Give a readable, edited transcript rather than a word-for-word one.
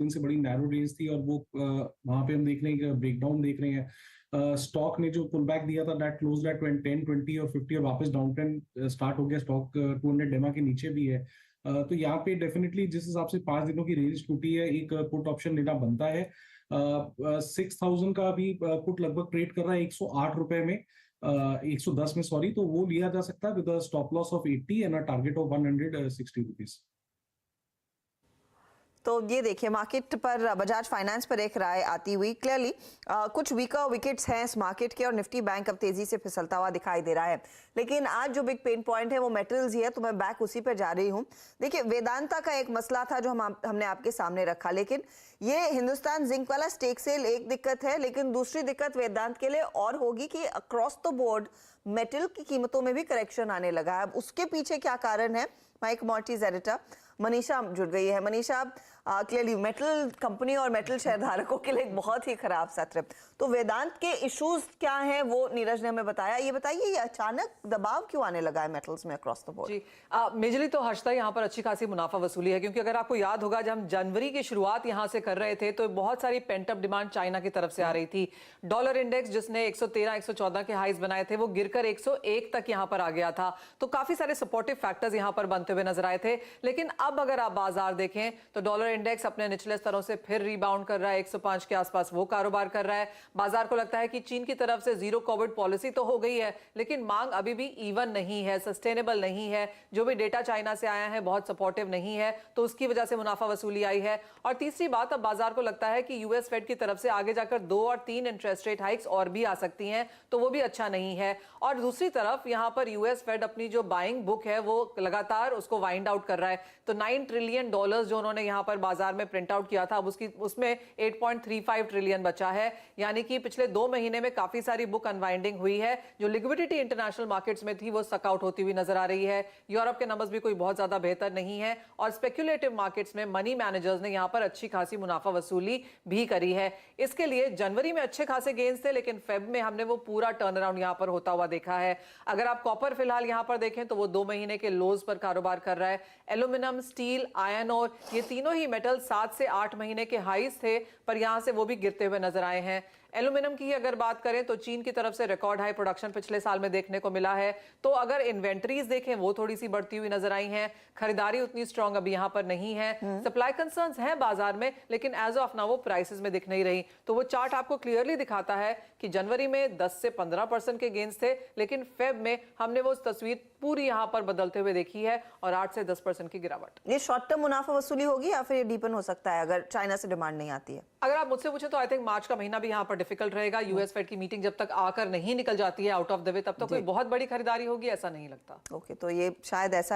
दिन से बड़ी नैरो रेंज थी, और वो वहां पे हम देख रहे हैं ब्रेकडाउन देख रहे हैं। स्टॉक ने जो पुल बैक दिया था दैट क्लोज्ड एट 10, 20 और 50, और वापस डाउन ट्रेंड स्टार्ट हो गया। स्टॉक 200 डेमा के नीचे भी है। तो यहाँ पे डेफिनेटली जिस हिसाब से 5 दिनों की रेंज टूटी है, एक पुट ऑप्शन लेना बनता है। 6000 का भी पुट लगभग ट्रेड कर रहा है 108 रुपए में, 110 में सॉरी, तो वो लिया जा सकता है with stop loss of 80 and target of 160 rupees. तो ये देखिए मार्केट पर बजाज फाइनेंस पर एक राय आती हुई क्लियरली कुछ वीकर विकेट्स हैं इस मार्केट के, और निफ्टी बैंक अब तेजी से फिसलता हुआ दिखाई दे रहा है। लेकिन आज जो बिग पेन पॉइंट है वो मेटल्स ही है, तो मैं बैक उसी पर जा रही हूँ। देखिए वेदांता का एक मसला था जो हमने आपके सामने रखा, लेकिन ये हिंदुस्तान जिंक वाला स्टेक सेल एक दिक्कत है, लेकिन दूसरी दिक्कत वेदांत के लिए और होगी कि अक्रॉस द बोर्ड मेटल की कीमतों में भी करेक्शन आने लगा है। अब उसके पीछे क्या कारण है, माई कमोडिटीज एडिटर मनीषा जुड़ गई है। मनीषा, क्लियरली मेटल कंपनी और मेटल शेयरधारकों के लिए एक बहुत ही खराब सत्र। तो वेदांत के इश्यूज क्या हैं वो नीरज ने हमें बताया। ये बताइए ये अचानक दबाव क्यों आने लगा है मेटल्स में अक्रॉस द बोर्ड? जी मेजरली तो हर्षदा यहाँ पर अच्छी खासी मुनाफा वसूली है, क्योंकि अगर आपको याद होगा जब हम जनवरी की शुरुआत यहाँ से कर रहे थे तो बहुत सारी पेंट अप डिमांड चाइना की तरफ से आ रही थी। डॉलर इंडेक्स जिसने 113 114 के हाइज बनाए थे वो गिरकर 101 तक यहाँ पर आ गया था। तो काफी सारे सपोर्टिव फैक्टर्स यहाँ पर बनते हुए नजर आए थे। लेकिन अब अगर आप बाजार देखें तो डॉलर इंडेक्स अपने निचले स्तरों से फिर रिबाउंड कर रहा है, 105 के आसपास वो कारोबार कर रहा है। बाजार को लगता है कि चीन की तरफ से जीरो कोविड पॉलिसी तो हो गई है, लेकिन मांग अभी भी इवन नहीं है, सस्टेनेबल नहीं है। जो भी डेटा चाइना से आया है बहुत सपोर्टिव नहीं है, तो उसकी वजह से मुनाफा वसूली आई है। और तीसरी बात, अब बाजार को लगता है कि यूएस फेड की तरफ से आगे जाकर 2 और 3 इंटरेस्ट रेट हाइक्स और भी आ सकती हैं, तो वो भी अच्छा नहीं है। और दूसरी तरफ यहां पर यूएस फेड अपनी जो बाइंग बुक है वो लगातार उसको वाइंड आउट कर रहा है। तो $9 ट्रिलियन जो उन्होंने यहां पर बाजार में प्रिंट आउट किया था, अब उसमें 8.35 ट्रिलियन बचा है। यानी कि पिछले 2 महीने में काफी सारी बुक अनवाइंडिंग हुई है। जो लिक्विडिटी इंटरनेशनल मार्केट्स में थी वो सक आउट होती हुई नजर आ रही है। यूरोप के नंबर्स भी कोई बहुत ज्यादा बेहतर नहीं है, और स्पेक्युलेटिव मार्केट्स में मनी मैनेजर्स ने यहां पर अच्छी खासी मुनाफा वसूली भी करी है। इसके लिए जनवरी में अच्छे खासे गेन्स थे, लेकिन फेब में हमने वो पूरा टर्न अराउंड यहां पर होता हुआ देखा है। अगर आप कॉपर फिलहाल यहां पर देखें तो वो 2 महीने के लोज पर कारोबार कर रहा है। एल्यूमिनियम, स्टील, आयरन और ये तीनों ही मेटल 7 से 8 महीने के हाईज थे, पर यहां से वो भी गिरते हुए नजर आए हैं। एल्यूमिनियम की अगर बात करें तो चीन की तरफ से रिकॉर्ड हाई प्रोडक्शन पिछले साल में देखने को मिला है। तो अगर इन्वेंटरीज देखें वो थोड़ी सी बढ़ती हुई नजर आई हैं। खरीदारी उतनी स्ट्रांग अभी यहां पर नहीं है। सप्लाई कंसर्न्स हैं बाजार में, लेकिन एज ऑफ नाउ वो प्राइसेस में दिख नहीं रही। तो वो चार्ट आपको क्लियरली दिखाता है कि जनवरी में 10 से 15% के गेन्स थे, लेकिन फेब में हमने वो तस्वीर पूरी यहां पर बदलते हुए देखी है और 8 से 10% की गिरावट। ये शॉर्ट टर्म मुनाफा वसूली होगी या फिर ये डीपन हो सकता है अगर चाइना से डिमांड नहीं आती है? अगर आप मुझसे पूछे तो आई थिंक मार्च का महीना भी यहाँ पर डिफिकल्ट रहेगा। यूएस फेड की मीटिंग जब तक आकर नहीं निकल जाती है आउट ऑफ द वे, तब तक कोई बहुत बड़ी खरीदारी होगी ऐसा नहीं लगता। ओके, तो ये शायद ऐसा